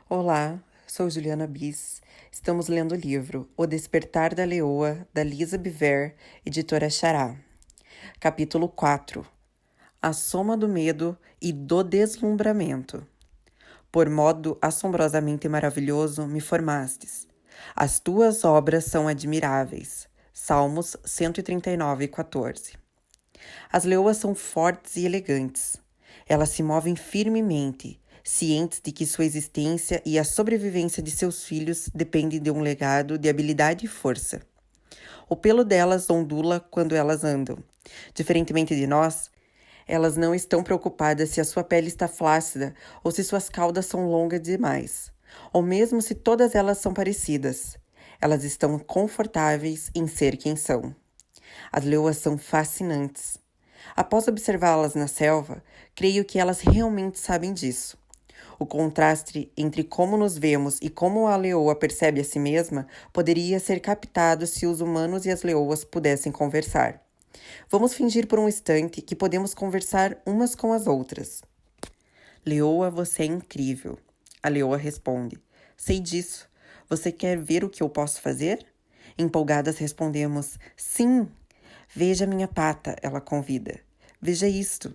Olá, sou Juliana Bis. Estamos lendo o livro O Despertar da Leoa, da Lisa Biver, editora Xará. Capítulo 4. A soma do medo e do deslumbramento. Por modo assombrosamente maravilhoso me formastes. As tuas obras são admiráveis. Salmos 139, 14. As leoas são fortes e elegantes. Elas se movem firmemente, cientes de que sua existência e a sobrevivência de seus filhos dependem de um legado de habilidade e força. O pelo delas ondula quando elas andam. Diferentemente de nós, elas não estão preocupadas se a sua pele está flácida ou se suas caudas são longas demais, ou mesmo se todas elas são parecidas. Elas estão confortáveis em ser quem são. As leoas são fascinantes. Após observá-las na selva, creio que elas realmente sabem disso. O contraste entre como nos vemos e como a leoa percebe a si mesma poderia ser captado se os humanos e as leoas pudessem conversar. Vamos fingir por um instante que podemos conversar umas com as outras. Leoa, você é incrível. A leoa responde: sei disso. Você quer ver o que eu posso fazer? Empolgadas respondemos: sim. Veja minha pata, ela convida. Veja isto.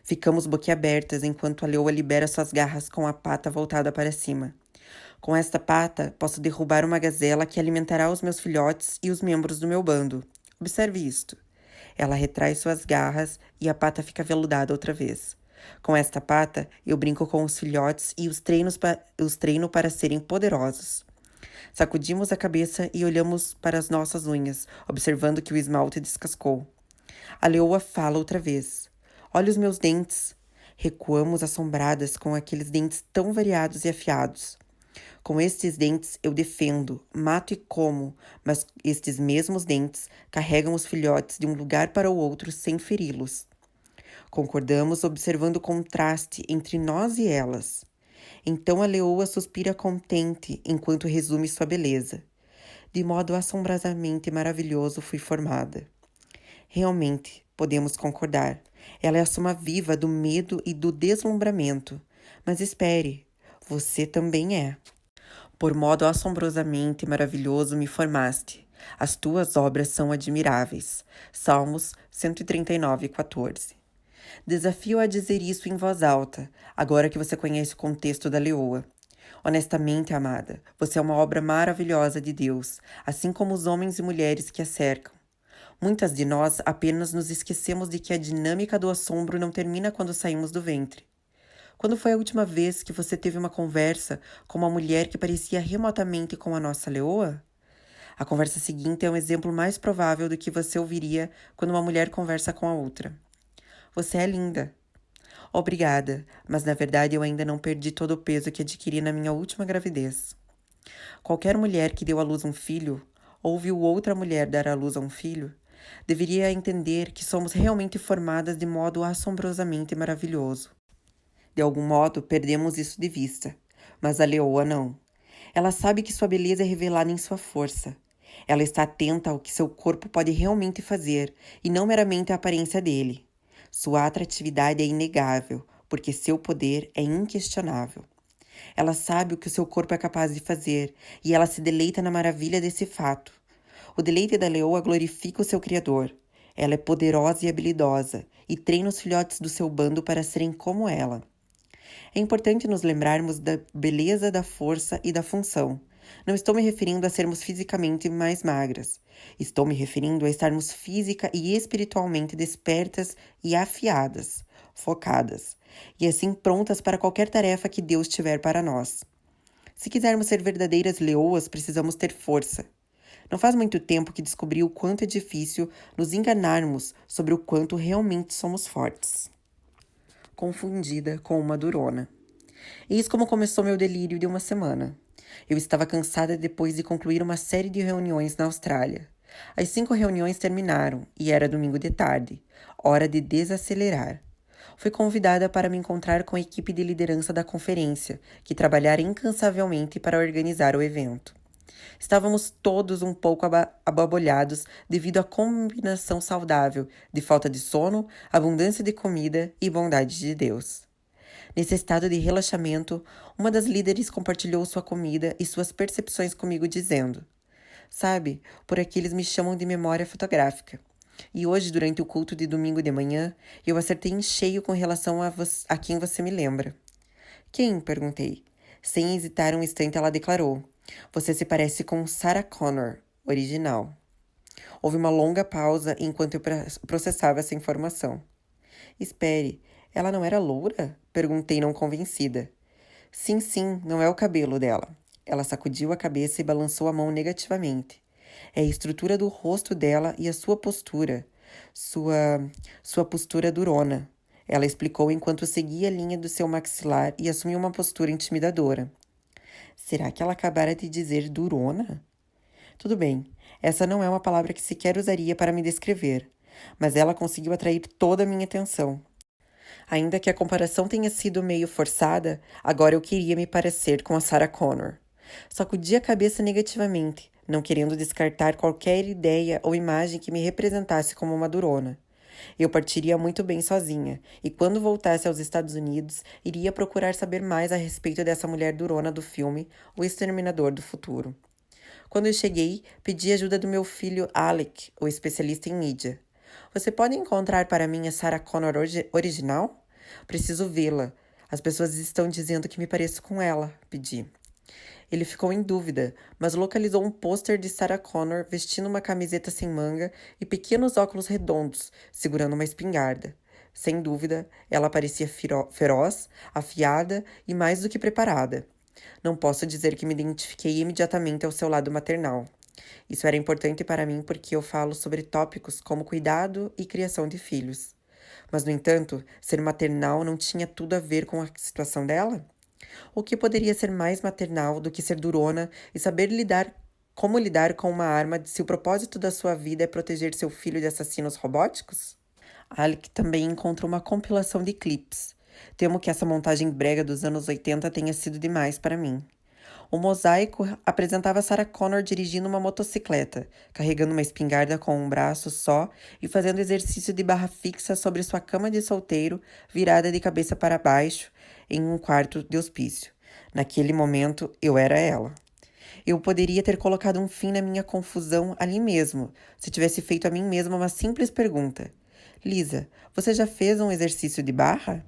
Ficamos boquiabertas enquanto a leoa libera suas garras com a pata voltada para cima. Com esta pata, posso derrubar uma gazela que alimentará os meus filhotes e os membros do meu bando. Observe isto. Ela retrai suas garras e a pata fica veludada outra vez. Com esta pata, eu brinco com os filhotes e os treino para serem poderosos. Sacudimos a cabeça e olhamos para as nossas unhas, observando que o esmalte descascou. A leoa fala outra vez. Olha os meus dentes. Recuamos assombradas com aqueles dentes tão variados e afiados. Com estes dentes eu defendo, mato e como, mas estes mesmos dentes carregam os filhotes de um lugar para o outro sem feri-los. Concordamos observando o contraste entre nós e elas. Então a leoa suspira contente enquanto resume sua beleza. De modo assombrosamente maravilhoso fui formada. Realmente, podemos concordar. Ela é a soma viva do medo e do deslumbramento. Mas espere, você também é. Por modo assombrosamente maravilhoso me formaste. As tuas obras são admiráveis. Salmos 139, 14. Desafio a dizer isso em voz alta, agora que você conhece o contexto da leoa. Honestamente, amada, você é uma obra maravilhosa de Deus, assim como os homens e mulheres que a cercam. Muitas de nós apenas nos esquecemos de que a dinâmica do assombro não termina quando saímos do ventre. Quando foi a última vez que você teve uma conversa com uma mulher que parecia remotamente com a nossa leoa? A conversa seguinte é um exemplo mais provável do que você ouviria quando uma mulher conversa com a outra. Você é linda. Obrigada, mas na verdade eu ainda não perdi todo o peso que adquiri na minha última gravidez. Qualquer mulher que deu à luz um filho, ou viu outra mulher dar à luz a um filho, deveria entender que somos realmente formadas de modo assombrosamente maravilhoso. De algum modo, perdemos isso de vista, mas a leoa não. Ela sabe que sua beleza é revelada em sua força. Ela está atenta ao que seu corpo pode realmente fazer, e não meramente a aparência dele. Sua atratividade é inegável, porque seu poder é inquestionável. Ela sabe o que o seu corpo é capaz de fazer, e ela se deleita na maravilha desse fato. O deleite da leoa glorifica o seu Criador. Ela é poderosa e habilidosa, e treina os filhotes do seu bando para serem como ela. É importante nos lembrarmos da beleza da força e da função. Não estou me referindo a sermos fisicamente mais magras. Estou me referindo a estarmos física e espiritualmente despertas e afiadas, focadas, e assim prontas para qualquer tarefa que Deus tiver para nós. Se quisermos ser verdadeiras leoas, precisamos ter força. Não faz muito tempo que descobri o quanto é difícil nos enganarmos sobre o quanto realmente somos fortes. Confundida com uma durona. Eis como começou meu delírio de uma semana. Eu estava cansada depois de concluir uma série de reuniões na Austrália. As 5 reuniões terminaram e era domingo de tarde, hora de desacelerar. Fui convidada para me encontrar com a equipe de liderança da conferência, que trabalhara incansavelmente para organizar o evento. Estávamos todos um pouco ababolhados devido à combinação saudável de falta de sono, abundância de comida e bondade de Deus. Nesse estado de relaxamento, uma das líderes compartilhou sua comida e suas percepções comigo, dizendo: Sabe, por aqui eles me chamam de memória fotográfica. E hoje, durante o culto de domingo de manhã, eu acertei em cheio com relação a quem você me lembra. Quem? Perguntei. Sem hesitar um instante, ela declarou: Você se parece com Sarah Connor, original. Houve uma longa pausa enquanto eu processava essa informação. Espere, ela não era loura? Perguntei, não convencida. Sim, sim, não é o cabelo dela. Ela sacudiu a cabeça e balançou a mão negativamente. É a estrutura do rosto dela e a sua postura. Sua postura durona. Ela explicou enquanto seguia a linha do seu maxilar e assumiu uma postura intimidadora. Será que ela acabara de dizer durona? Tudo bem, essa não é uma palavra que sequer usaria para me descrever, mas ela conseguiu atrair toda a minha atenção. Ainda que a comparação tenha sido meio forçada, agora eu queria me parecer com a Sarah Connor. Sacudi a cabeça negativamente, não querendo descartar qualquer ideia ou imagem que me representasse como uma durona. Eu partiria muito bem sozinha, e quando voltasse aos Estados Unidos, iria procurar saber mais a respeito dessa mulher durona do filme O Exterminador do Futuro. Quando eu cheguei, pedi ajuda do meu filho Alec, o especialista em mídia. Você pode encontrar para mim a Sarah Connor original? Preciso vê-la. As pessoas estão dizendo que me pareço com ela, pedi. Ele ficou em dúvida, mas localizou um pôster de Sarah Connor vestindo uma camiseta sem manga e pequenos óculos redondos, segurando uma espingarda. Sem dúvida, ela parecia feroz, afiada e mais do que preparada. Não posso dizer que me identifiquei imediatamente ao seu lado maternal. Isso era importante para mim porque eu falo sobre tópicos como cuidado e criação de filhos. Mas, no entanto, ser maternal não tinha tudo a ver com a situação dela? O que poderia ser mais maternal do que ser durona e saber como lidar com uma arma se o propósito da sua vida é proteger seu filho de assassinos robóticos? Alec também encontrou uma compilação de clipes. Temo que essa montagem brega dos anos 80 tenha sido demais para mim. O mosaico apresentava Sarah Connor dirigindo uma motocicleta, carregando uma espingarda com um braço só e fazendo exercício de barra fixa sobre sua cama de solteiro, virada de cabeça para baixo, em um quarto de hospício. Naquele momento, eu era ela. Eu poderia ter colocado um fim na minha confusão ali mesmo, se tivesse feito a mim mesma uma simples pergunta. Lisa, você já fez um exercício de barra?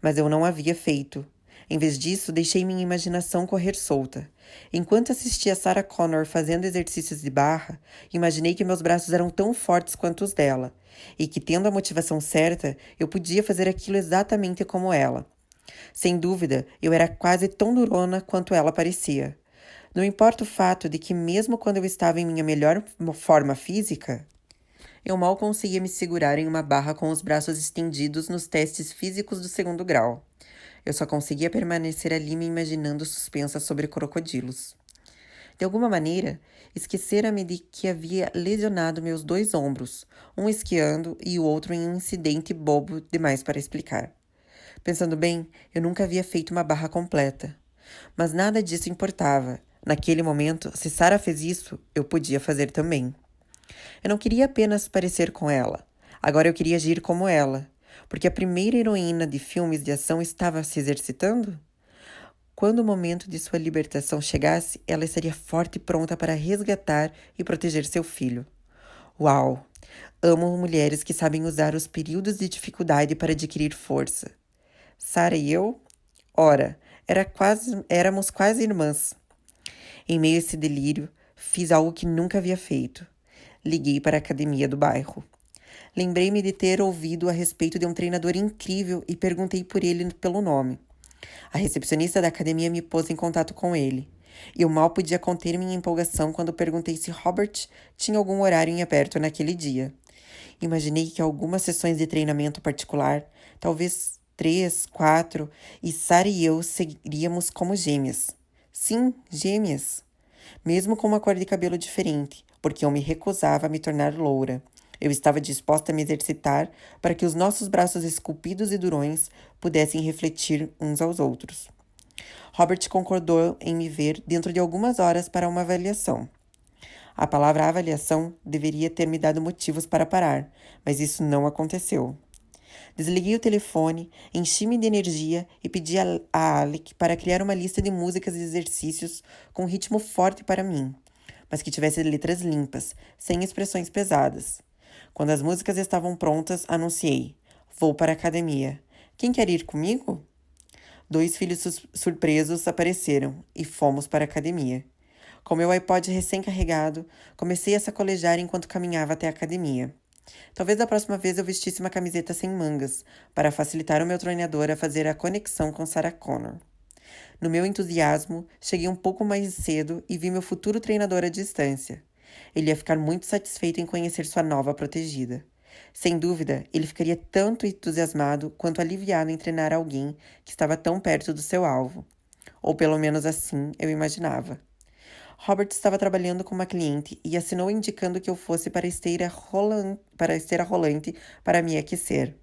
Mas eu não havia feito. Em vez disso, deixei minha imaginação correr solta. Enquanto assistia Sarah Connor fazendo exercícios de barra, imaginei que meus braços eram tão fortes quanto os dela, e que, tendo a motivação certa, eu podia fazer aquilo exatamente como ela. Sem dúvida, eu era quase tão durona quanto ela parecia. Não importa o fato de que, mesmo quando eu estava em minha melhor forma física, eu mal conseguia me segurar em uma barra com os braços estendidos nos testes físicos do 2º grau. Eu só conseguia permanecer ali me imaginando suspensa sobre crocodilos. De alguma maneira, esquecera-me de que havia lesionado meus 2 ombros, um esquiando e o outro em um incidente bobo demais para explicar. Pensando bem, eu nunca havia feito uma barra completa. Mas nada disso importava. Naquele momento, se Sarah fez isso, eu podia fazer também. Eu não queria apenas parecer com ela. Agora eu queria agir como ela. Porque a primeira heroína de filmes de ação estava se exercitando? Quando o momento de sua libertação chegasse, ela estaria forte e pronta para resgatar e proteger seu filho. Uau! Amo mulheres que sabem usar os períodos de dificuldade para adquirir força. Sarah e eu? Ora, éramos quase irmãs. Em meio a esse delírio, fiz algo que nunca havia feito. Liguei para a academia do bairro. Lembrei-me de ter ouvido a respeito de um treinador incrível e perguntei por ele pelo nome. A recepcionista da academia me pôs em contato com ele. Eu mal podia conter minha empolgação quando perguntei se Robert tinha algum horário em aberto naquele dia. Imaginei que algumas sessões de treinamento particular, talvez 3, 4, e Sarah e eu seríamos como gêmeas. Sim, gêmeas. Mesmo com uma cor de cabelo diferente, porque eu me recusava a me tornar loura. Eu estava disposta a me exercitar para que os nossos braços esculpidos e durões pudessem refletir uns aos outros. Robert concordou em me ver dentro de algumas horas para uma avaliação. A palavra avaliação deveria ter me dado motivos para parar, mas isso não aconteceu. Desliguei o telefone, enchi-me de energia e pedi a Alec para criar uma lista de músicas e exercícios com ritmo forte para mim, mas que tivesse letras limpas, sem expressões pesadas. Quando as músicas estavam prontas, anunciei: Vou para a academia. Quem quer ir comigo? 2 filhos surpresos apareceram e fomos para a academia. Com meu iPod recém-carregado, comecei a sacolejar enquanto caminhava até a academia. Talvez da próxima vez eu vestisse uma camiseta sem mangas, para facilitar o meu treinador a fazer a conexão com Sarah Connor. No meu entusiasmo, cheguei um pouco mais cedo e vi meu futuro treinador à distância. Ele ia ficar muito satisfeito em conhecer sua nova protegida. Sem dúvida, ele ficaria tanto entusiasmado quanto aliviado em treinar alguém que estava tão perto do seu alvo. Ou pelo menos assim eu imaginava. Robert estava trabalhando com uma cliente e assinou indicando que eu fosse para a esteira rolante para me aquecer.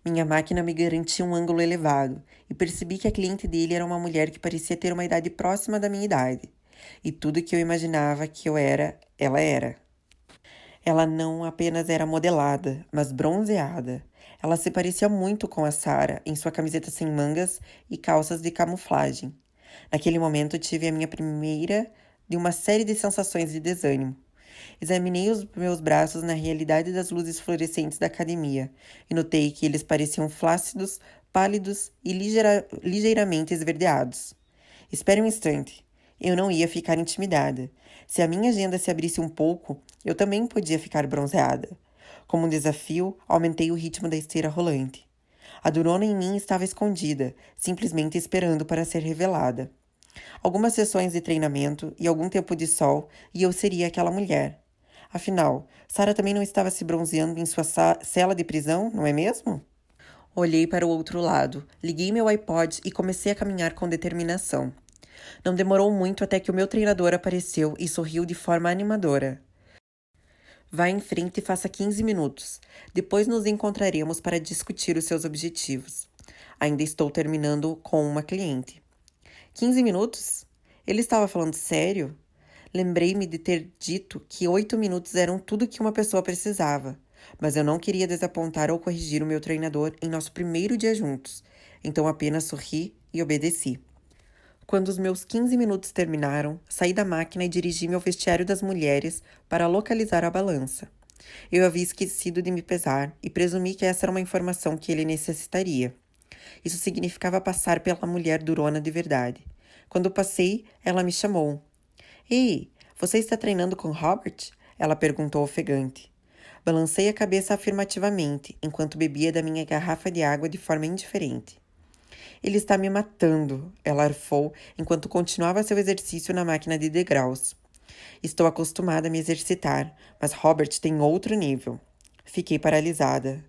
Minha máquina me garantia um ângulo elevado e percebi que a cliente dele era uma mulher que parecia ter uma idade próxima da minha idade. E tudo que eu imaginava que eu era, ela era. Ela não apenas era modelada, mas bronzeada. Ela se parecia muito com a Sarah em sua camiseta sem mangas e calças de camuflagem. Naquele momento tive a minha primeira de uma série de sensações de desânimo. Examinei os meus braços na realidade das luzes fluorescentes da academia e notei que eles pareciam flácidos, pálidos e ligeiramente esverdeados. Espere um instante. Eu não ia ficar intimidada. Se a minha agenda se abrisse um pouco, eu também podia ficar bronzeada. Como um desafio, aumentei o ritmo da esteira rolante. A durona em mim estava escondida, simplesmente esperando para ser revelada. Algumas sessões de treinamento e algum tempo de sol e eu seria aquela mulher. Afinal, Sarah também não estava se bronzeando em sua cela de prisão, não é mesmo? Olhei para o outro lado, liguei meu iPod e comecei a caminhar com determinação. Não demorou muito até que o meu treinador apareceu e sorriu de forma animadora. Vá em frente e faça 15 minutos. Depois nos encontraremos para discutir os seus objetivos. Ainda estou terminando com uma cliente. 15 minutos? Ele estava falando sério? Lembrei-me de ter dito que 8 minutos eram tudo que uma pessoa precisava, mas eu não queria desapontar ou corrigir o meu treinador em nosso primeiro dia juntos, então apenas sorri e obedeci. Quando os meus 15 minutos terminaram, saí da máquina e dirigi-me ao vestiário das mulheres para localizar a balança. Eu havia esquecido de me pesar e presumi que essa era uma informação que ele necessitaria. Isso significava passar pela mulher durona de verdade. Quando passei, ela me chamou. Ei, você está treinando com Robert? Ela perguntou ofegante. Balancei a cabeça afirmativamente, enquanto bebia da minha garrafa de água de forma indiferente. Ele está me matando, ela arfou, enquanto continuava seu exercício na máquina de degraus. Estou acostumada a me exercitar, mas Robert tem outro nível. Fiquei paralisada.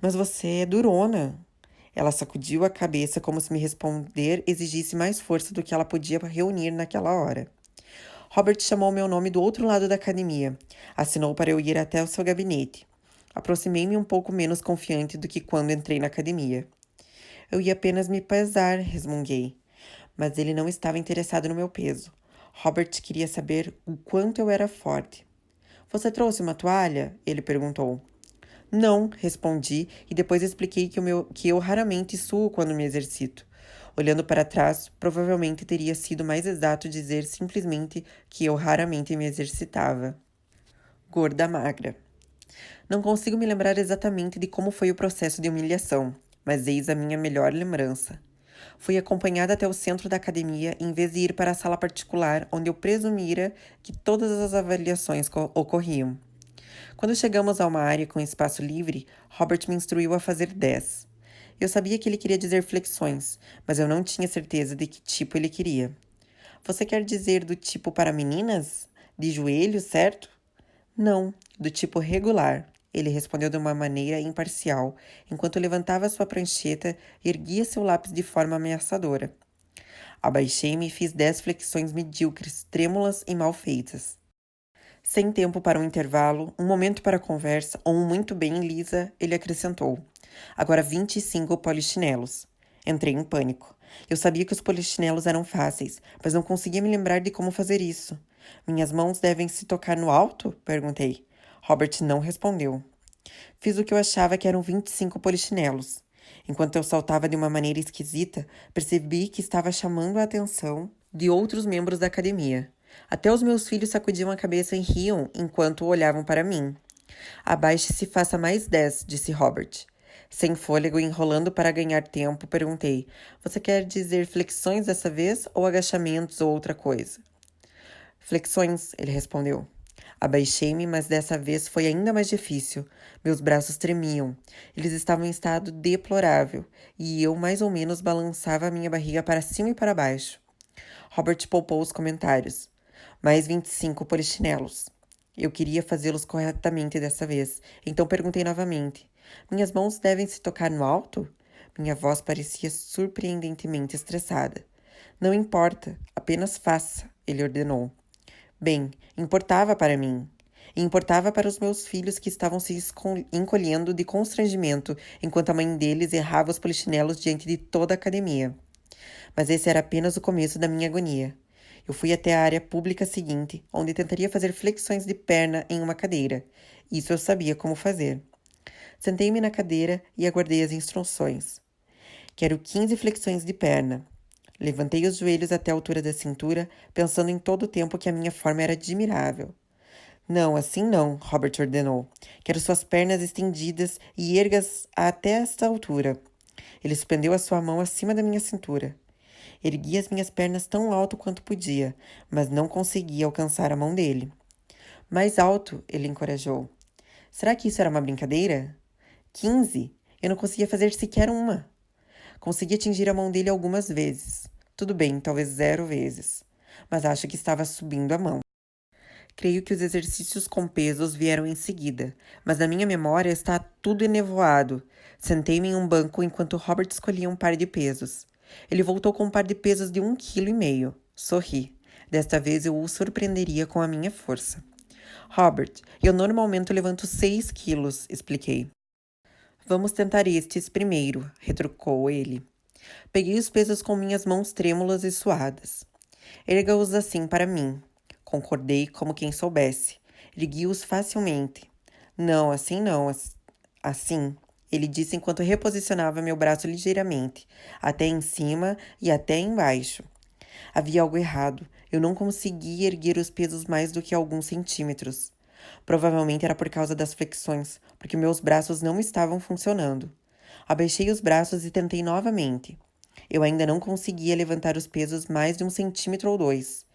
Mas você é durona. Ela sacudiu a cabeça como se me responder exigisse mais força do que ela podia reunir naquela hora. Robert chamou meu nome do outro lado da academia. Assinou para eu ir até o seu gabinete. Aproximei-me um pouco menos confiante do que quando entrei na academia. Eu ia apenas me pesar, resmunguei. Mas ele não estava interessado no meu peso. Robert queria saber o quanto eu era forte. Você trouxe uma toalha? Ele perguntou. Não, respondi e depois expliquei que eu raramente suo quando me exercito. Olhando para trás, provavelmente teria sido mais exato dizer simplesmente que eu raramente me exercitava. Gorda magra. Não consigo me lembrar exatamente de como foi o processo de humilhação, mas eis a minha melhor lembrança. Fui acompanhada até o centro da academia em vez de ir para a sala particular onde eu presumira que todas as avaliações ocorriam. Quando chegamos a uma área com espaço livre, Robert me instruiu a fazer 10. Eu sabia que ele queria dizer flexões, mas eu não tinha certeza de que tipo ele queria. Você quer dizer do tipo para meninas? De joelho, certo? Não, do tipo regular, ele respondeu de uma maneira imparcial, enquanto levantava sua prancheta e erguia seu lápis de forma ameaçadora. Abaixei-me e fiz 10 flexões medíocres, trêmulas e mal feitas. Sem tempo para um intervalo, um momento para conversa ou um muito bem, Lisa, ele acrescentou. Agora 25 polichinelos. Entrei em pânico. Eu sabia que os polichinelos eram fáceis, mas não conseguia me lembrar de como fazer isso. Minhas mãos devem se tocar no alto? Perguntei. Robert não respondeu. Fiz o que eu achava que eram 25 polichinelos. Enquanto eu saltava de uma maneira esquisita, percebi que estava chamando a atenção de outros membros da academia. Até os meus filhos sacudiam a cabeça e riam enquanto olhavam para mim. Abaixe-se e faça mais 10, disse Robert. Sem fôlego e enrolando para ganhar tempo, perguntei: Você quer dizer flexões dessa vez ou agachamentos ou outra coisa? Flexões, ele respondeu. Abaixei-me, mas dessa vez foi ainda mais difícil. Meus braços tremiam. Eles estavam em estado deplorável, e eu mais ou menos balançava a minha barriga para cima e para baixo. Robert poupou os comentários. Mais 25 polichinelos. Eu queria fazê-los corretamente dessa vez, então perguntei novamente. Minhas mãos devem se tocar no alto? Minha voz parecia surpreendentemente estressada. Não importa, apenas faça, ele ordenou. Bem, importava para mim. E importava para os meus filhos que estavam se encolhendo de constrangimento enquanto a mãe deles errava os polichinelos diante de toda a academia. Mas esse era apenas o começo da minha agonia. Eu fui até a área pública seguinte, onde tentaria fazer flexões de perna em uma cadeira. Isso eu sabia como fazer. Sentei-me na cadeira e aguardei as instruções. Quero 15 flexões de perna. Levantei os joelhos até a altura da cintura, pensando em todo o tempo que a minha forma era admirável. Não, assim não, Robert ordenou. Quero suas pernas estendidas e ergas até esta altura. Ele suspendeu a sua mão acima da minha cintura. Ergui as minhas pernas tão alto quanto podia, mas não conseguia alcançar a mão dele. Mais alto, ele encorajou. Será que isso era uma brincadeira? 15? Eu não conseguia fazer sequer uma. Consegui atingir a mão dele algumas vezes. Tudo bem, talvez 0 vezes. Mas acho que estava subindo a mão. Creio que os exercícios com pesos vieram em seguida, mas na minha memória está tudo enevoado. Sentei-me em um banco enquanto Robert escolhia um par de pesos. Ele voltou com um par de pesos de 1,5 kg. Sorri. Desta vez eu o surpreenderia com a minha força. Robert, eu normalmente levanto 6 quilos, expliquei. Vamos tentar estes primeiro, retrucou ele. Peguei os pesos com minhas mãos trêmulas e suadas. Erga-os assim para mim. Concordei como quem soubesse. Ergui-os facilmente. Não, assim não. Assim, ele disse enquanto reposicionava meu braço ligeiramente, até em cima e até embaixo. Havia algo errado. Eu não conseguia erguer os pesos mais do que alguns centímetros. Provavelmente era por causa das flexões, porque meus braços não estavam funcionando. Abaixei os braços e tentei novamente. Eu ainda não conseguia levantar os pesos mais de 1 centímetro ou 2.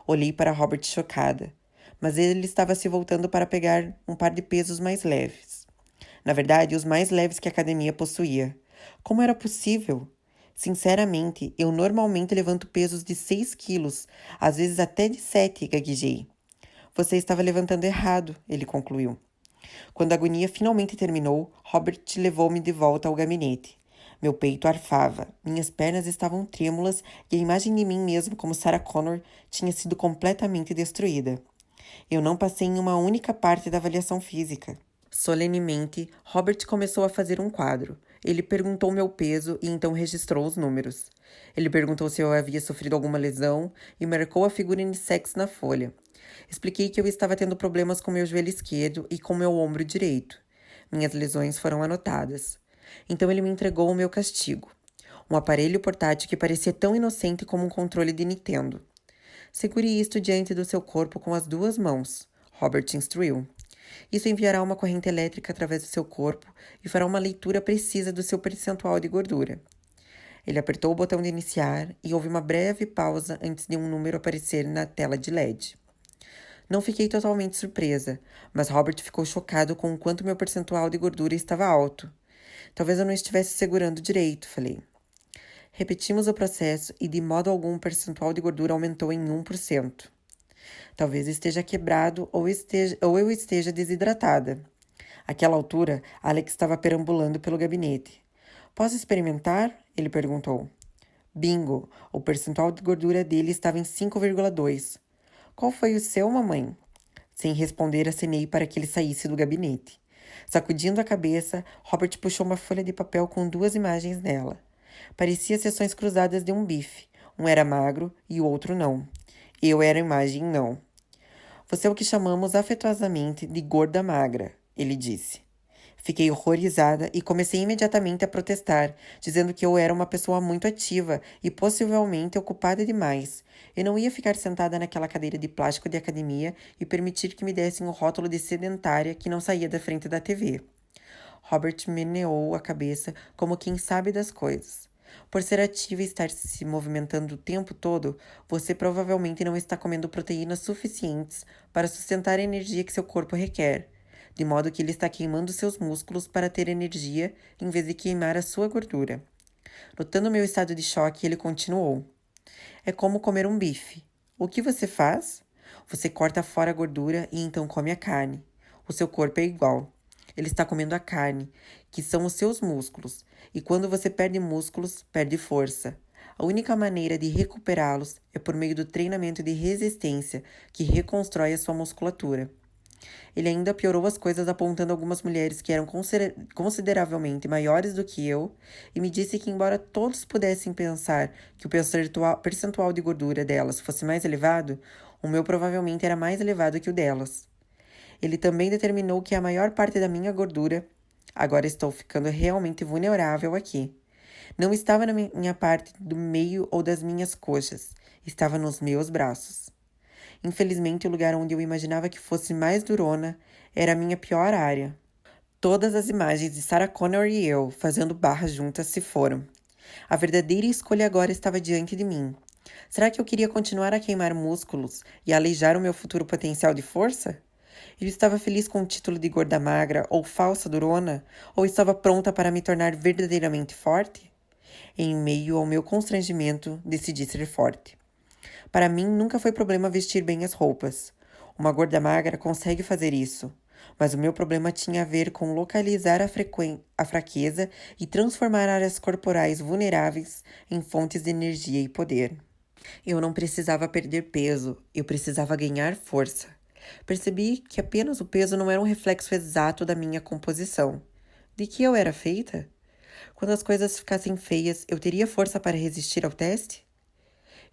Olhei para Robert chocada, mas ele estava se voltando para pegar um par de pesos mais leves. Na verdade, os mais leves que a academia possuía. Como era possível? Sinceramente, eu normalmente levanto pesos de 6 quilos, às vezes até de 7, gaguejei. Você estava levantando errado, ele concluiu. Quando a agonia finalmente terminou, Robert levou-me de volta ao gabinete. Meu peito arfava, minhas pernas estavam trêmulas e a imagem de mim mesmo como Sarah Connor tinha sido completamente destruída. Eu não passei em uma única parte da avaliação física. Solenemente, Robert começou a fazer um quadro. Ele perguntou meu peso e então registrou os números. Ele perguntou se eu havia sofrido alguma lesão e marcou a figura unissex na folha. Expliquei que eu estava tendo problemas com meu joelho esquerdo e com meu ombro direito. Minhas lesões foram anotadas. Então ele me entregou o meu castigo. Um aparelho portátil que parecia tão inocente como um controle de Nintendo. Segure isto diante do seu corpo com as 2 mãos, Robert instruiu. Isso enviará uma corrente elétrica através do seu corpo e fará uma leitura precisa do seu percentual de gordura. Ele apertou o botão de iniciar e houve uma breve pausa antes de um número aparecer na tela de LED. Não fiquei totalmente surpresa, mas Robert ficou chocado com o quanto meu percentual de gordura estava alto. Talvez eu não estivesse segurando direito, falei. Repetimos o processo e de modo algum o percentual de gordura aumentou em 1%. Talvez esteja quebrado ou eu esteja desidratada. Àquela altura, Alex estava perambulando pelo gabinete. Posso experimentar? Ele perguntou. Bingo! O percentual de gordura dele estava em 5,2. Qual foi o seu, mamãe? Sem responder, acenei para que ele saísse do gabinete. Sacudindo a cabeça, Robert puxou uma folha de papel com 2 imagens nela. Parecia seções cruzadas de um bife. Um era magro e o outro não. Eu era a imagem não. Você é o que chamamos afetuosamente de gorda magra, ele disse. Fiquei horrorizada e comecei imediatamente a protestar, dizendo que eu era uma pessoa muito ativa e possivelmente ocupada demais. Eu não ia ficar sentada naquela cadeira de plástico de academia e permitir que me dessem o rótulo de sedentária que não saía da frente da TV. Robert meneou a cabeça como quem sabe das coisas. Por ser ativa e estar se movimentando o tempo todo, você provavelmente não está comendo proteínas suficientes para sustentar a energia que seu corpo requer, de modo que ele está queimando seus músculos para ter energia em vez de queimar a sua gordura. Notando meu estado de choque, ele continuou: É como comer um bife. O que você faz? Você corta fora a gordura e então come a carne. O seu corpo é igual. Ele está comendo a carne, que são os seus músculos, e quando você perde músculos, perde força. A única maneira de recuperá-los é por meio do treinamento de resistência, que reconstrói a sua musculatura. Ele ainda piorou as coisas apontando algumas mulheres que eram consideravelmente maiores do que eu e me disse que, embora todos pudessem pensar que o percentual de gordura delas fosse mais elevado, o meu provavelmente era mais elevado que o delas. Ele também determinou que a maior parte da minha gordura, agora estou ficando realmente vulnerável aqui, não estava na minha parte do meio ou das minhas coxas, estava nos meus braços. Infelizmente, o lugar onde eu imaginava que fosse mais durona era a minha pior área. Todas as imagens de Sarah Connor e eu fazendo barra juntas se foram. A verdadeira escolha agora estava diante de mim. Será que eu queria continuar a queimar músculos e aleijar o meu futuro potencial de força? Eu estava feliz com o título de gorda magra ou falsa durona? Ou estava pronta para me tornar verdadeiramente forte? Em meio ao meu constrangimento, decidi ser forte. Para mim, nunca foi problema vestir bem as roupas. Uma gorda magra consegue fazer isso. Mas o meu problema tinha a ver com localizar a fraqueza e transformar áreas corporais vulneráveis em fontes de energia e poder. Eu não precisava perder peso, eu precisava ganhar força. Percebi que apenas o peso não era um reflexo exato da minha composição. De que eu era feita? Quando as coisas ficassem feias, eu teria força para resistir ao teste?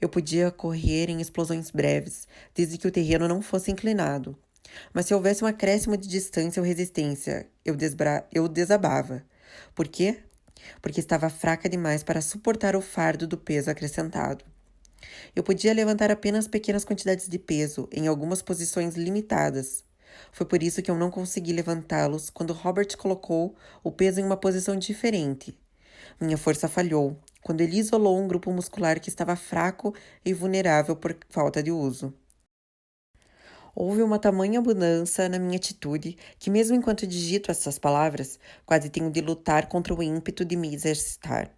Eu podia correr em explosões breves, desde que o terreno não fosse inclinado. Mas se houvesse um acréscimo de distância ou resistência, eu desabava. Por quê? Porque estava fraca demais para suportar o fardo do peso acrescentado. Eu podia levantar apenas pequenas quantidades de peso em algumas posições limitadas. Foi por isso que eu não consegui levantá-los quando Robert colocou o peso em uma posição diferente. Minha força falhou quando ele isolou um grupo muscular que estava fraco e vulnerável por falta de uso. Houve uma tamanha mudança na minha atitude que, mesmo enquanto digito essas palavras, quase tenho de lutar contra o ímpeto de me exercitar.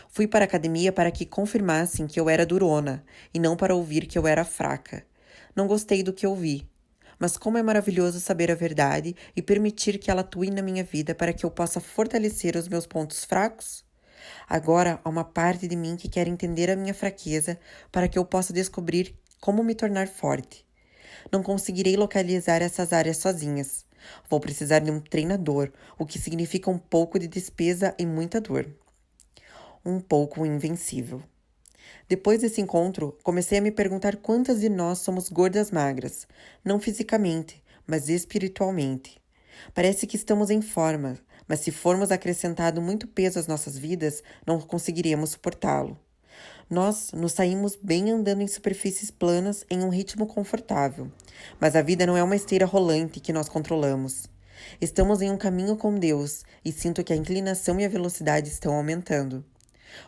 Fui para a academia para que confirmassem que eu era durona e não para ouvir que eu era fraca. Não gostei do que ouvi. Mas como é maravilhoso saber a verdade e permitir que ela atue na minha vida para que eu possa fortalecer os meus pontos fracos? Agora há uma parte de mim que quer entender a minha fraqueza para que eu possa descobrir como me tornar forte. Não conseguirei localizar essas áreas sozinhas. Vou precisar de um treinador, o que significa um pouco de despesa e muita dor. Um pouco invencível. Depois desse encontro, comecei a me perguntar quantas de nós somos gordas magras, não fisicamente, mas espiritualmente. Parece que estamos em forma, mas se formos acrescentado muito peso às nossas vidas, não conseguiríamos suportá-lo. Nós nos saímos bem andando em superfícies planas em um ritmo confortável, mas a vida não é uma esteira rolante que nós controlamos. Estamos em um caminho com Deus e sinto que a inclinação e a velocidade estão aumentando.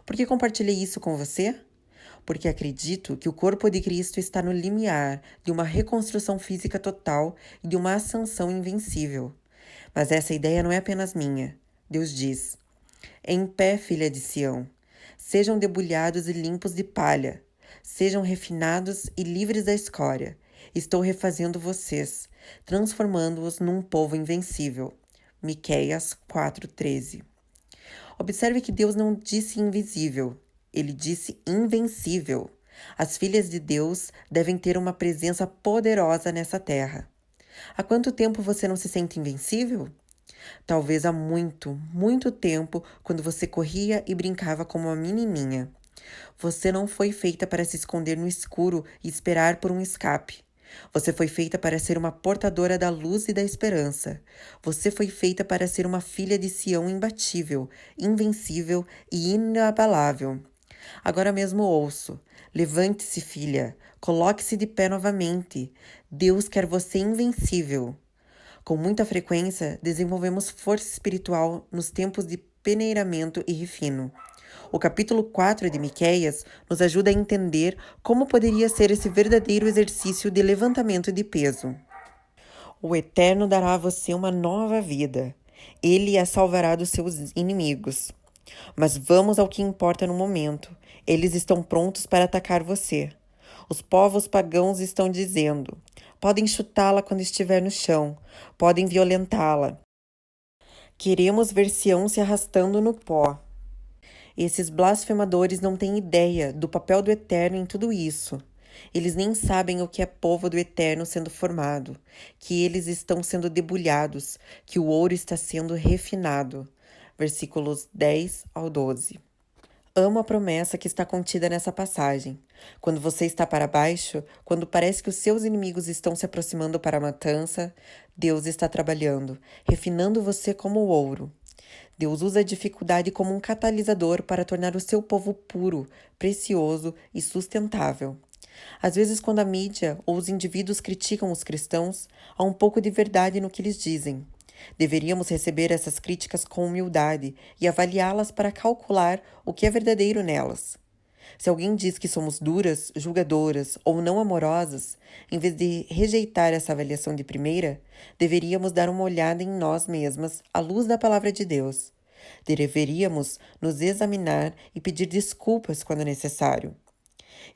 Por que compartilhei isso com você? Porque acredito que o corpo de Cristo está no limiar de uma reconstrução física total e de uma ascensão invencível. Mas essa ideia não é apenas minha. Deus diz: Em pé, filha de Sião, sejam debulhados e limpos de palha, sejam refinados e livres da escória. Estou refazendo vocês, transformando-os num povo invencível. Miqueias 4:13. Observe que Deus não disse invisível, ele disse invencível. As filhas de Deus devem ter uma presença poderosa nessa terra. Há quanto tempo você não se sente invencível? Talvez há muito, muito tempo, quando você corria e brincava como uma menininha. Você não foi feita para se esconder no escuro e esperar por um escape. Você foi feita para ser uma portadora da luz e da esperança. Você foi feita para ser uma filha de Sião imbatível, invencível e inabalável. Agora mesmo ouço. Levante-se, filha. Coloque-se de pé novamente. Deus quer você invencível. Com muita frequência, desenvolvemos força espiritual nos tempos de peneiramento e refino. O capítulo 4 de Miqueias nos ajuda a entender como poderia ser esse verdadeiro exercício de levantamento de peso. O Eterno dará a você uma nova vida. Ele a salvará dos seus inimigos. Mas vamos ao que importa no momento. Eles estão prontos para atacar você. Os povos pagãos estão dizendo: podem chutá-la quando estiver no chão, podem violentá-la. Queremos ver Sião se arrastando no pó. Esses blasfemadores não têm ideia do papel do Eterno em tudo isso. Eles nem sabem o que é povo do Eterno sendo formado, que eles estão sendo debulhados, que o ouro está sendo refinado. Versículos 10 ao 12. Amo a promessa que está contida nessa passagem. Quando você está para baixo, quando parece que os seus inimigos estão se aproximando para a matança, Deus está trabalhando, refinando você como o ouro. Deus usa a dificuldade como um catalisador para tornar o seu povo puro, precioso e sustentável. Às vezes, quando a mídia ou os indivíduos criticam os cristãos, há um pouco de verdade no que eles dizem. Deveríamos receber essas críticas com humildade e avaliá-las para calcular o que é verdadeiro nelas. Se alguém diz que somos duras, julgadoras ou não amorosas, em vez de rejeitar essa avaliação de primeira, deveríamos dar uma olhada em nós mesmas à luz da palavra de Deus. Deveríamos nos examinar e pedir desculpas quando necessário.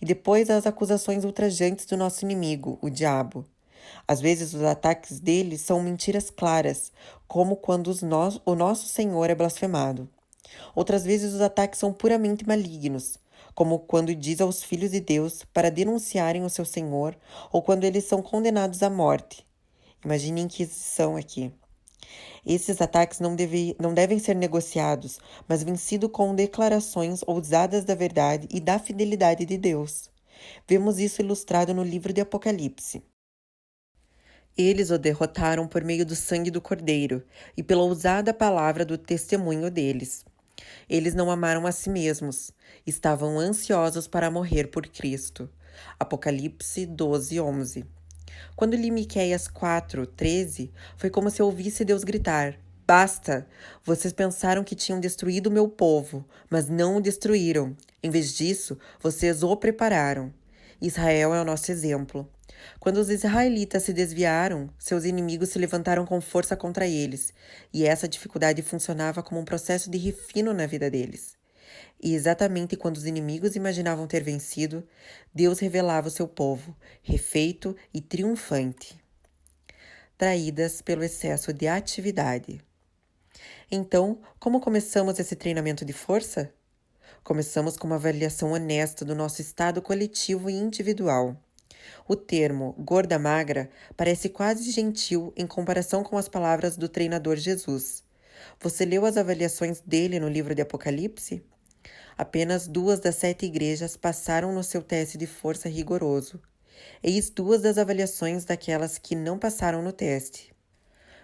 E depois as acusações ultrajantes do nosso inimigo, o diabo. Às vezes os ataques dele são mentiras claras, como quando o nosso Senhor é blasfemado. Outras vezes os ataques são puramente malignos, como quando diz aos filhos de Deus para denunciarem o seu Senhor ou quando eles são condenados à morte. Imagine a Inquisição aqui. Esses ataques não devem ser negociados, mas vencidos com declarações ousadas da verdade e da fidelidade de Deus. Vemos isso ilustrado no livro de Apocalipse. Eles o derrotaram por meio do sangue do Cordeiro e pela ousada palavra do testemunho deles. Eles não amaram a si mesmos, estavam ansiosos para morrer por Cristo. Apocalipse 12, 11. Quando li Miqueias 4, 13, foi como se eu ouvisse Deus gritar: basta! Vocês pensaram que tinham destruído o meu povo, mas não o destruíram. Em vez disso, vocês o prepararam. Israel é o nosso exemplo. Quando os israelitas se desviaram, seus inimigos se levantaram com força contra eles, e essa dificuldade funcionava como um processo de refino na vida deles. E exatamente quando os inimigos imaginavam ter vencido, Deus revelava o seu povo, refeito e triunfante. Traídas pelo excesso de atividade. Então, como começamos esse treinamento de força? Começamos com uma avaliação honesta do nosso estado coletivo e individual. O termo gorda magra parece quase gentil em comparação com as palavras do treinador Jesus. Você leu as avaliações dele no livro de Apocalipse? Apenas 2 das 7 igrejas passaram no seu teste de força rigoroso. Eis 2 das avaliações daquelas que não passaram no teste.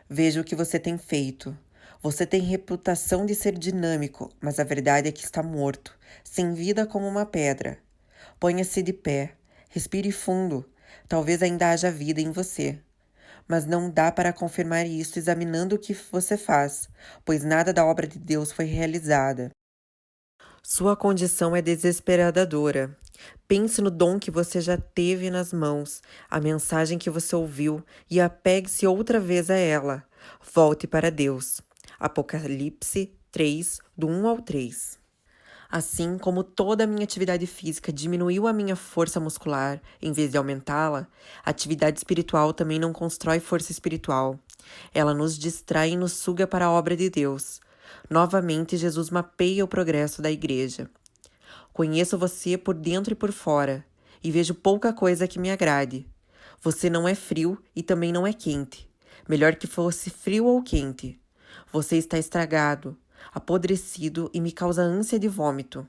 Veja o que você tem feito. Você tem reputação de ser dinâmico, mas a verdade é que está morto, sem vida como uma pedra. Ponha-se de pé, respire fundo, talvez ainda haja vida em você. Mas não dá para confirmar isso examinando o que você faz, pois nada da obra de Deus foi realizada. Sua condição é desesperadora. Pense no dom que você já teve nas mãos, a mensagem que você ouviu e apegue-se outra vez a ela. Volte para Deus. Apocalipse 3, do 1 ao 3. Assim como toda a minha atividade física diminuiu a minha força muscular, em vez de aumentá-la, a atividade espiritual também não constrói força espiritual. Ela nos distrai e nos suga para a obra de Deus. Novamente, Jesus mapeia o progresso da igreja. Conheço você por dentro e por fora, e vejo pouca coisa que me agrade. Você não é frio e também não é quente. Melhor que fosse frio ou quente. Você está estragado, apodrecido e me causa ânsia de vômito.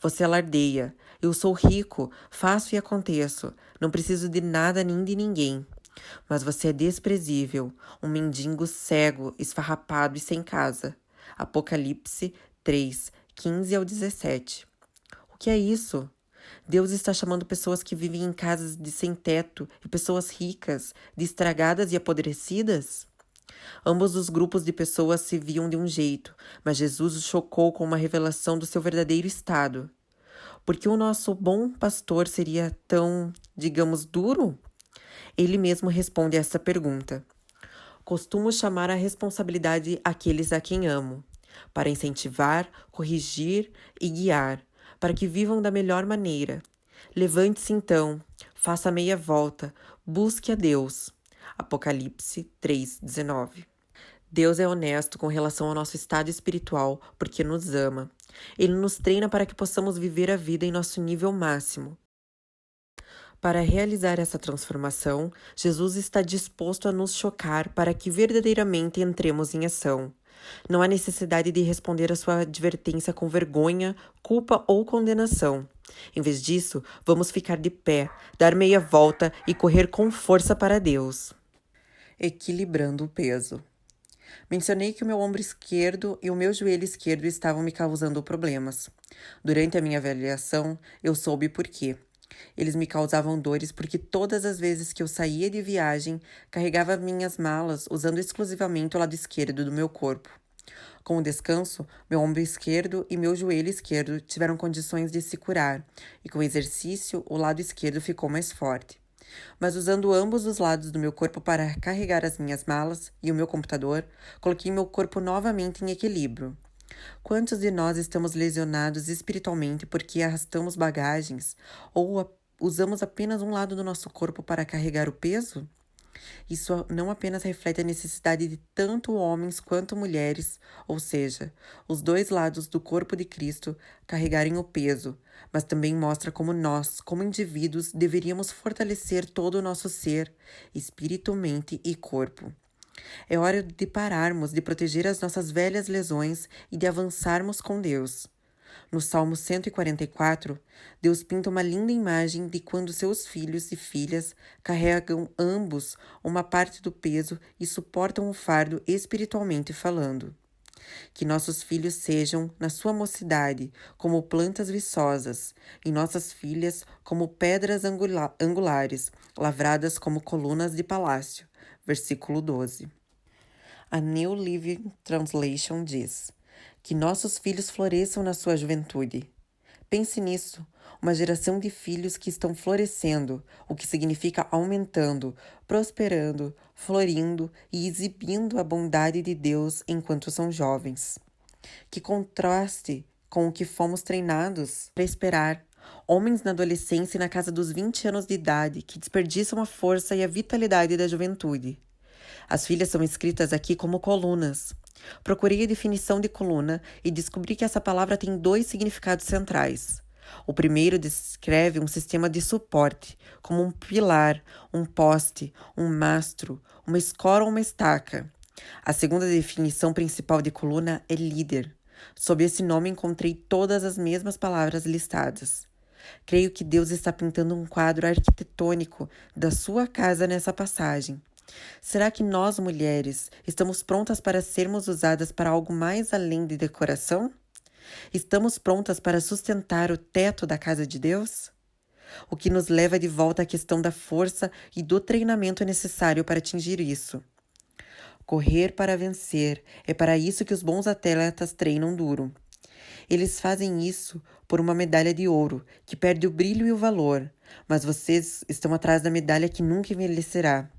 Você alardeia, Eu sou rico, faço e aconteço, não preciso de nada nem de ninguém. Mas você é desprezível, um mendigo cego, esfarrapado e sem casa. Apocalipse 3, 15 ao 17. O que é isso? Deus está chamando pessoas que vivem em casas de sem teto e pessoas ricas, de estragadas e apodrecidas? Ambos os grupos de pessoas se viam de um jeito, mas Jesus os chocou com uma revelação do seu verdadeiro estado. Por que o nosso bom pastor seria tão, digamos, duro? Ele mesmo responde a essa pergunta. Costumo chamar à responsabilidade aqueles a quem amo, para incentivar, corrigir e guiar, para que vivam da melhor maneira. Levante-se então, faça meia volta, busque a Deus. Apocalipse 3:19. Deus é honesto com relação ao nosso estado espiritual porque nos ama. Ele nos treina para que possamos viver a vida em nosso nível máximo. Para realizar essa transformação, Jesus está disposto a nos chocar para que verdadeiramente entremos em ação. Não há necessidade de responder à sua advertência com vergonha, culpa ou condenação. Em vez disso, vamos ficar de pé, dar meia volta e correr com força para Deus. Equilibrando o peso. Mencionei que o meu ombro esquerdo e o meu joelho esquerdo estavam me causando problemas. Durante a minha avaliação, eu soube por quê. Eles me causavam dores porque todas as vezes que eu saía de viagem, carregava minhas malas usando exclusivamente o lado esquerdo do meu corpo. Com o descanso, meu ombro esquerdo e meu joelho esquerdo tiveram condições de se curar, e com o exercício, o lado esquerdo ficou mais forte. Mas usando ambos os lados do meu corpo para carregar as minhas malas e o meu computador, coloquei meu corpo novamente em equilíbrio. Quantos de nós estamos lesionados espiritualmente porque arrastamos bagagens ou usamos apenas um lado do nosso corpo para carregar o peso? Isso não apenas reflete a necessidade de tanto homens quanto mulheres, ou seja, os dois lados do corpo de Cristo, carregarem o peso, mas também mostra como nós, como indivíduos, deveríamos fortalecer todo o nosso ser, espírito, mente e corpo. É hora de pararmos de proteger as nossas velhas lesões e de avançarmos com Deus. No Salmo 144, Deus pinta uma linda imagem de quando seus filhos e filhas carregam ambos uma parte do peso e suportam o fardo espiritualmente falando. Que nossos filhos sejam, na sua mocidade, como plantas viçosas, e nossas filhas como pedras angulares, lavradas como colunas de palácio. Versículo 12. A New Living Translation diz: que nossos filhos floresçam na sua juventude. Pense nisso, uma geração de filhos que estão florescendo, o que significa aumentando, prosperando, florindo e exibindo a bondade de Deus enquanto são jovens. Que contraste com o que fomos treinados para esperar. Homens na adolescência e na casa dos 20 anos de idade que desperdiçam a força e a vitalidade da juventude. As filhas são escritas aqui como colunas. Procurei a definição de coluna e descobri que essa palavra tem dois significados centrais. O primeiro descreve um sistema de suporte, como um pilar, um poste, um mastro, uma escora ou uma estaca. A segunda definição principal de coluna é líder. Sob esse nome encontrei todas as mesmas palavras listadas. Creio que Deus está pintando um quadro arquitetônico da sua casa nessa passagem. Será que nós, mulheres, estamos prontas para sermos usadas para algo mais além de decoração? Estamos prontas para sustentar o teto da casa de Deus? O que nos leva de volta à questão da força e do treinamento necessário para atingir isso. Correr para vencer, é para isso que os bons atletas treinam duro. Eles fazem isso por uma medalha de ouro, que perde o brilho e o valor, mas vocês estão atrás da medalha que nunca envelhecerá.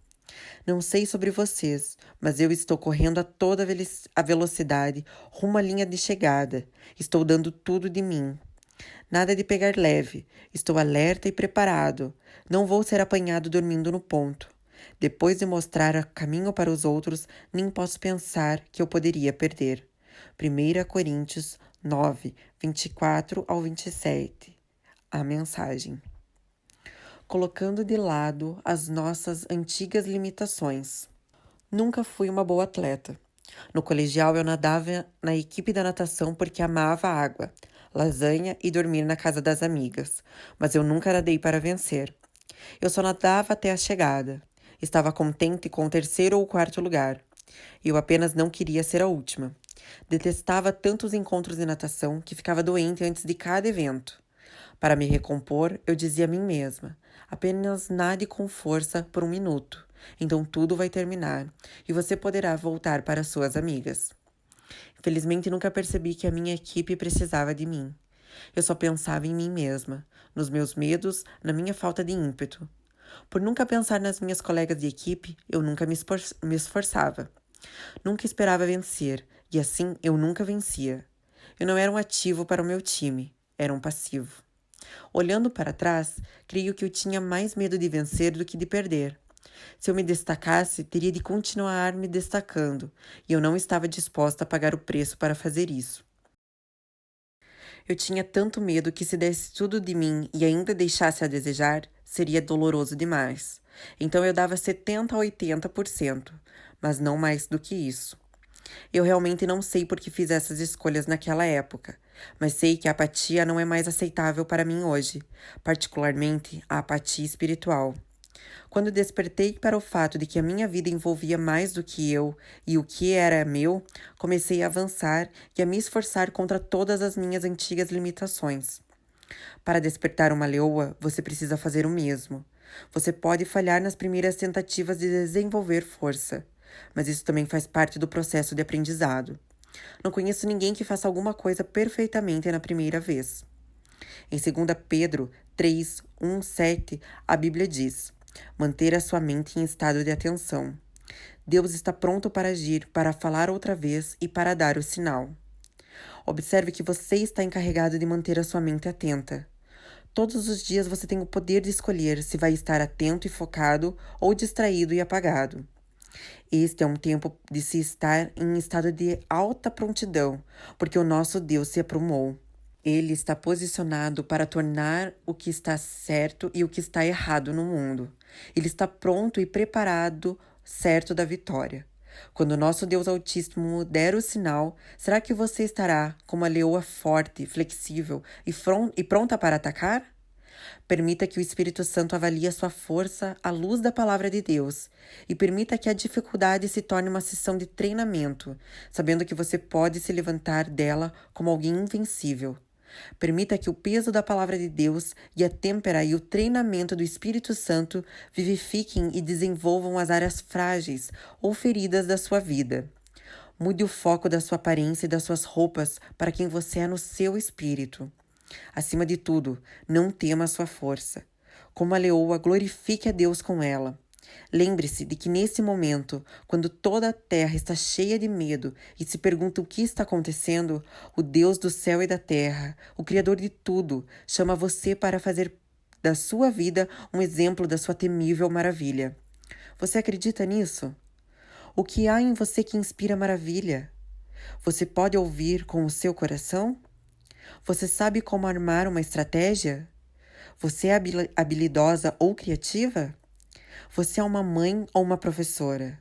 Não sei sobre vocês, mas eu estou correndo a toda a velocidade rumo à linha de chegada. Estou dando tudo de mim. Nada de pegar leve. Estou alerta e preparado. Não vou ser apanhado dormindo no ponto. Depois de mostrar o caminho para os outros, nem posso pensar que eu poderia perder. 1 Coríntios 9, 24 ao 27. A mensagem. Colocando de lado as nossas antigas limitações. Nunca fui uma boa atleta. No colegial eu nadava na equipe da natação porque amava a água. lasanha e dormir na casa das amigas, mas eu nunca nadei para vencer. Eu só nadava até a chegada. Estava contente com o terceiro ou quarto lugar. Eu apenas não queria ser a última. Detestava tantos encontros de natação que ficava doente antes de cada evento. Para me recompor, eu dizia a mim mesma: apenas nade com força por 1 minuto. Então tudo vai terminar e você poderá voltar para suas amigas. Felizmente nunca percebi que a minha equipe precisava de mim. Eu só pensava em mim mesma, nos meus medos, na minha falta de ímpeto. Por nunca pensar nas minhas colegas de equipe, eu nunca me esforçava. Nunca esperava vencer, e assim eu nunca vencia. Eu não era um ativo para o meu time, era um passivo. Olhando para trás, creio que eu tinha mais medo de vencer do que de perder. Se eu me destacasse, teria de continuar me destacando, e eu não estava disposta a pagar o preço para fazer isso. Eu tinha tanto medo que se desse tudo de mim e ainda deixasse a desejar, seria doloroso demais. Então eu dava 70 a 80%, mas não mais do que isso. Eu realmente não sei por que fiz essas escolhas naquela época, mas sei que a apatia não é mais aceitável para mim hoje, particularmente a apatia espiritual. Quando despertei para o fato de que a minha vida envolvia mais do que eu e o que era meu, comecei a avançar e a me esforçar contra todas as minhas antigas limitações. Para despertar uma leoa, você precisa fazer o mesmo. Você pode falhar nas primeiras tentativas de desenvolver força, mas isso também faz parte do processo de aprendizado. Não conheço ninguém que faça alguma coisa perfeitamente na primeira vez. Em 2 Pedro 3, 1, 7, a Bíblia diz: manter a sua mente em estado de atenção. Deus está pronto para agir, para falar outra vez e para dar o sinal. Observe que você está encarregado de manter a sua mente atenta. Todos os dias você tem o poder de escolher se vai estar atento e focado ou distraído e apagado. Este é um tempo de se estar em estado de alta prontidão, porque o nosso Deus se aprumou. Ele está posicionado para tornar o que está certo e o que está errado no mundo. Ele está pronto e preparado, certo da vitória. Quando o nosso Deus Altíssimo der o sinal, será que você estará como uma leoa forte, flexível e pronta para atacar? Permita que o Espírito Santo avalie a sua força à luz da palavra de Deus e permita que a dificuldade se torne uma sessão de treinamento, sabendo que você pode se levantar dela como alguém invencível. Permita que o peso da palavra de Deus e a têmpera e o treinamento do Espírito Santo vivifiquem e desenvolvam as áreas frágeis ou feridas da sua vida. Mude o foco da sua aparência e das suas roupas para quem você é no seu espírito. Acima de tudo, não tema a sua força. Como a leoa, glorifique a Deus com ela. Lembre-se de que nesse momento, quando toda a terra está cheia de medo e se pergunta o que está acontecendo, o Deus do céu e da terra, o Criador de tudo, chama você para fazer da sua vida um exemplo da sua temível maravilha. Você acredita nisso? O que há em você que inspira maravilha? Você pode ouvir com o seu coração? Você sabe como armar uma estratégia? Você é habilidosa ou criativa? Você é uma mãe ou uma professora?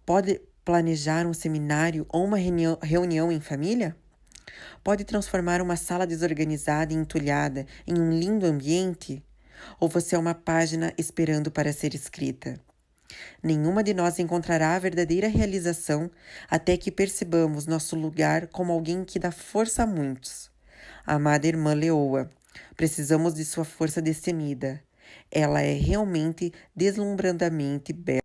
Pode planejar um seminário ou uma reunião em família? Pode transformar uma sala desorganizada e entulhada em um lindo ambiente? Ou você é uma página esperando para ser escrita? Nenhuma de nós encontrará a verdadeira realização até que percebamos nosso lugar como alguém que dá força a muitos. Amada irmã Leoa, precisamos de sua força destemida. Ela é realmente deslumbradamente bela.